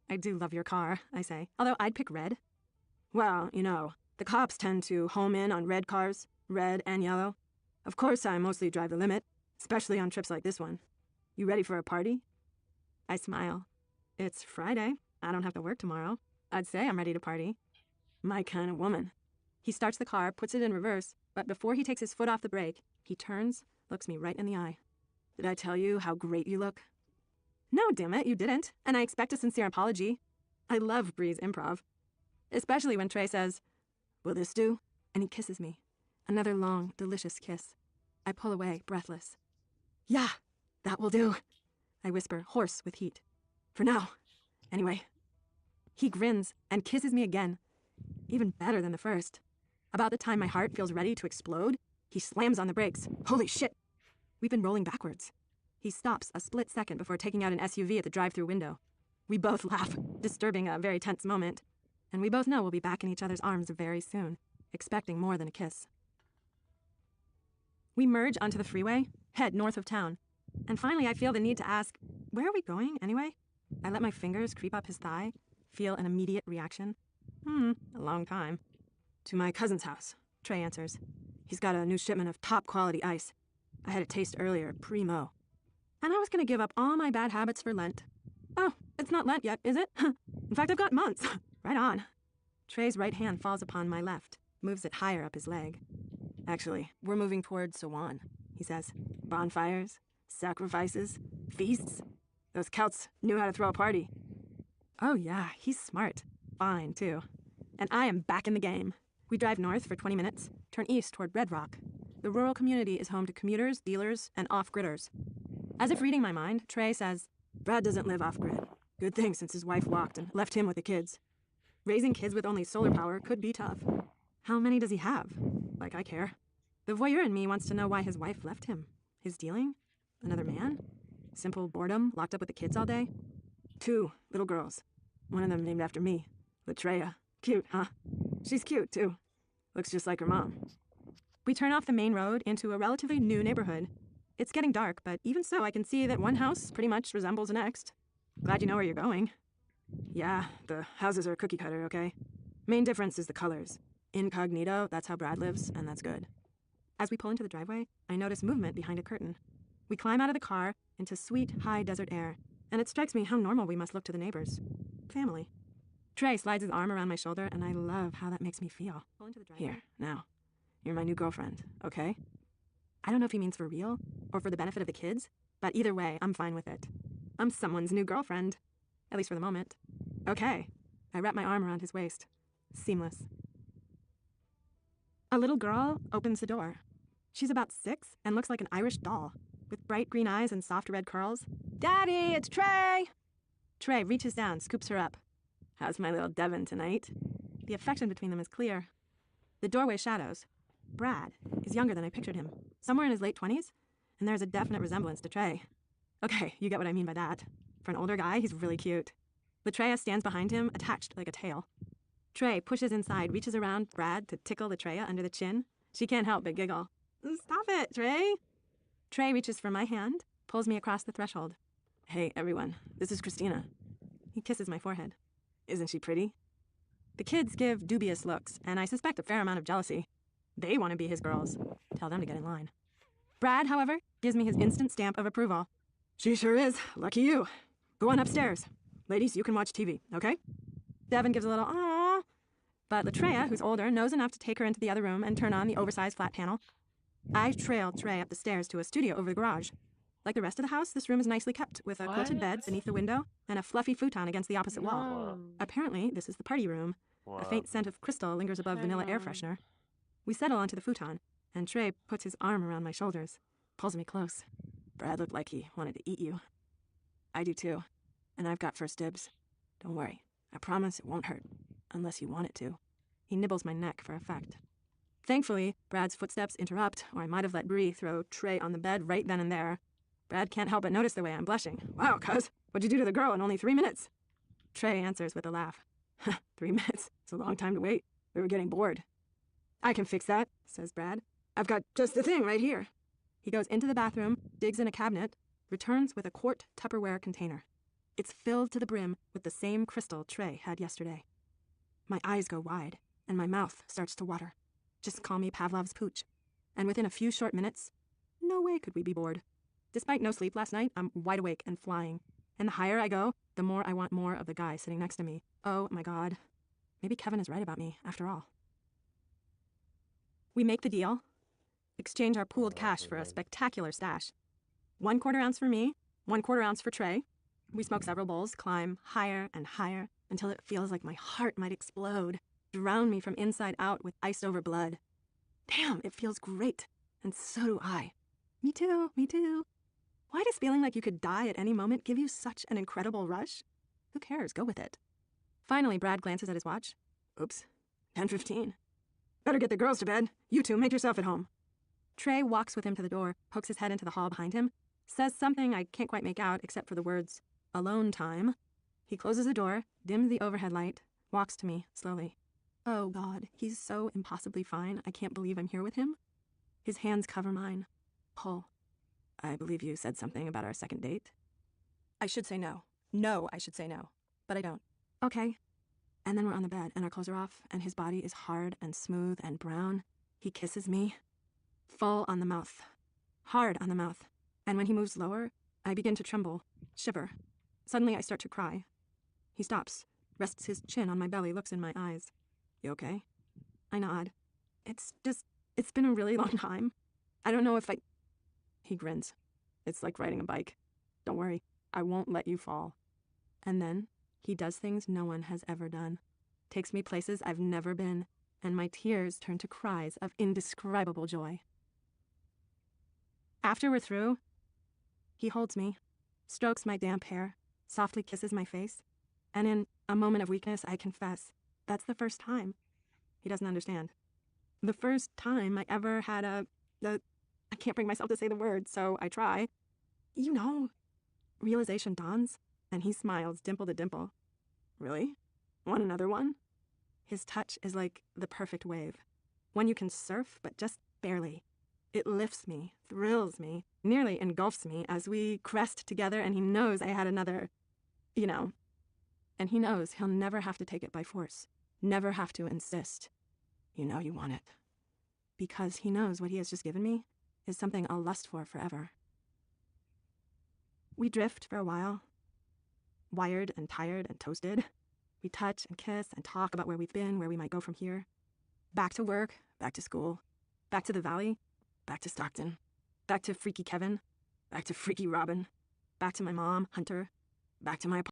I do love your car, I say, although I'd pick red. Well, you know, the cops tend to home in on red cars, red and yellow. Of course, I mostly drive the limit, especially on trips like this one. You ready for a party? I smile. It's Friday. I don't have to work tomorrow. I'd say I'm ready to party. My kind of woman. He starts the car, puts it in reverse, but before he takes his foot off the brake, he turns, looks me right in the eye. Did I tell you how great you look? No, damn it, you didn't, and I expect a sincere apology. I love Bree's improv. Especially when Trey says, "Will this do?" And he kisses me. Another long, delicious kiss. I pull away, breathless. "Yeah, that will do," I whisper, hoarse with heat. "For now. Anyway." He grins and kisses me again. Even better than the first. About the time my heart feels ready to explode, he slams on the brakes. Holy shit! We've been rolling backwards. He stops a split second before taking out an SUV at the drive-thru window. We both laugh, disturbing a very tense moment. And we both know we'll be back in each other's arms very soon, expecting more than a kiss. We merge onto the freeway, head north of town. And finally I feel the need to ask, where are we going anyway? I let my fingers creep up his thigh, feel an immediate reaction. A long time. To my cousin's house, Trey answers. He's got a new shipment of top-quality ice. I had a taste earlier, primo. And I was going to give up all my bad habits for Lent. Oh, it's not Lent yet, is it? In fact, I've got months. Right on. Trey's right hand falls upon my left, moves it higher up his leg. Actually, we're moving toward Sawan, he says. Bonfires, sacrifices, feasts. Those Celts knew how to throw a party. Oh yeah, he's smart. Fine, too. And I am back in the game. We drive north for 20 minutes, turn east toward Red Rock. The rural community is home to commuters, dealers, and off-gridders. As if reading my mind, Trey says, Brad doesn't live off-grid. Good thing since his wife walked and left him with the kids. Raising kids with only solar power could be tough. How many does he have? Like I care. The voyeur in me wants to know why his wife left him. His dealing? Another man? Simple boredom, locked up with the kids all day? 2 little girls. One of them named after me. Latreia. Cute, huh? She's cute, too. Looks just like her mom. We turn off the main road into a relatively new neighborhood. It's getting dark, but even so, I can see that one house pretty much resembles the next. Glad you know where you're going. Yeah, the houses are cookie cutter, okay? Main difference is the colors. Incognito, that's how Brad lives, and that's good. As we pull into the driveway, I notice movement behind a curtain. We climb out of the car into sweet, high desert air, and it strikes me how normal we must look to the neighbors. Family. Trey slides his arm around my shoulder, and I love how that makes me feel. Here, now. You're my new girlfriend, okay? I don't know if he means for real, or for the benefit of the kids, but either way, I'm fine with it. I'm someone's new girlfriend. At least for the moment. Okay. I wrap my arm around his waist. Seamless. A little girl opens the door. She's about 6 and looks like an Irish doll, with bright green eyes and soft red curls. Daddy, it's Trey! Trey reaches down, scoops her up. How's my little Devon tonight? The affection between them is clear. The doorway shadows. Brad is younger than I pictured him, somewhere in his late 20s, and there's a definite resemblance to Trey. Okay, you get what I mean by that. For an older guy, he's really cute. Latreia stands behind him, attached like a tail. Trey pushes inside, reaches around Brad to tickle Latreia under the chin. She can't help but giggle. Stop it, Trey! Trey reaches for my hand, pulls me across the threshold. Hey, everyone, this is Christina. He kisses my forehead. Isn't she pretty? The kids give dubious looks, and I suspect a fair amount of jealousy. They want to be his girls. Tell them to get in line. Brad, however, gives me his instant stamp of approval. She sure is. Lucky you. Go on upstairs. Ladies, you can watch TV, okay? Devon gives a little aww. But Latreia, who's older, knows enough to take her into the other room and turn on the oversized flat panel. I trail Trey up the stairs to a studio over the garage. Like the rest of the house, this room is nicely kept, with a quilted bed beneath the window and a fluffy futon against the opposite wall. Apparently, this is the party room. A faint scent of crystal lingers above vanilla air freshener. We settle onto the futon, and Trey puts his arm around my shoulders, pulls me close. Brad looked like he wanted to eat you. I do too, and I've got first dibs. Don't worry, I promise it won't hurt, unless you want it to. He nibbles my neck for effect. Thankfully, Brad's footsteps interrupt, or I might have let Bree throw Trey on the bed right then and there. Brad can't help but notice the way I'm blushing. Wow, cuz, what'd you do to the girl in only 3 minutes? Trey answers with a laugh. 3 minutes? It's a long time to wait. We were getting bored. I can fix that, says Brad. I've got just the thing right here. He goes into the bathroom, digs in a cabinet, returns with a quart Tupperware container. It's filled to the brim with the same crystal Trey had yesterday. My eyes go wide, and my mouth starts to water. Just call me Pavlov's pooch. And within a few short minutes, no way could we be bored. Despite no sleep last night, I'm wide awake and flying. And the higher I go, the more I want more of the guy sitting next to me. Oh my God. Maybe Kevin is right about me, after all. We make the deal. Exchange our pooled cash for a spectacular stash. 1/4 ounce for me, 1/4 ounce for Trey. We smoke several bowls, climb higher and higher until it feels like my heart might explode, drown me from inside out with iced over blood. Damn, it feels great. And so do I. Me too, me too. Why does feeling like you could die at any moment give you such an incredible rush? Who cares? Go with it. Finally, Brad glances at his watch. Oops, 10:15. Better get the girls to bed. You two make yourself at home. Trey walks with him to the door, pokes his head into the hall behind him, says something I can't quite make out except for the words, alone time. He closes the door, dims the overhead light, walks to me slowly. Oh God, he's so impossibly fine. I can't believe I'm here with him. His hands cover mine. Pull. I believe you said something about our second date. I should say no. No, I should say no. But I don't. Okay. And then we're on the bed, and our clothes are off, and his body is hard and smooth and brown. He kisses me. Full on the mouth. Hard on the mouth. And when he moves lower, I begin to tremble, shiver. Suddenly I start to cry. He stops, rests his chin on my belly, looks in my eyes. You okay? I nod. It's been a really long time. I don't know if I... He grins. It's like riding a bike. Don't worry, I won't let you fall. And then he does things no one has ever done. Takes me places I've never been, and my tears turn to cries of indescribable joy. After we're through, he holds me, strokes my damp hair, softly kisses my face, and in a moment of weakness, I confess, that's the first time. He doesn't understand. The first time I ever had I can't bring myself to say the word, so I try. You know, realization dawns, and he smiles dimple to dimple. Really? Want another one? His touch is like the perfect wave. One you can surf, but just barely. It lifts me, thrills me, nearly engulfs me as we crest together, and he knows I had another, and he knows he'll never have to take it by force, never have to insist. You know you want it. Because he knows what he has just given me is something I'll lust for forever. We drift for a while, wired and tired and toasted. We touch and kiss and talk about where we've been, where we might go from here. Back to work, back to school, back to the valley, back to Stockton, back to Freaky Kevin, back to Freaky Robin, back to my mom, Hunter, back to my apartment.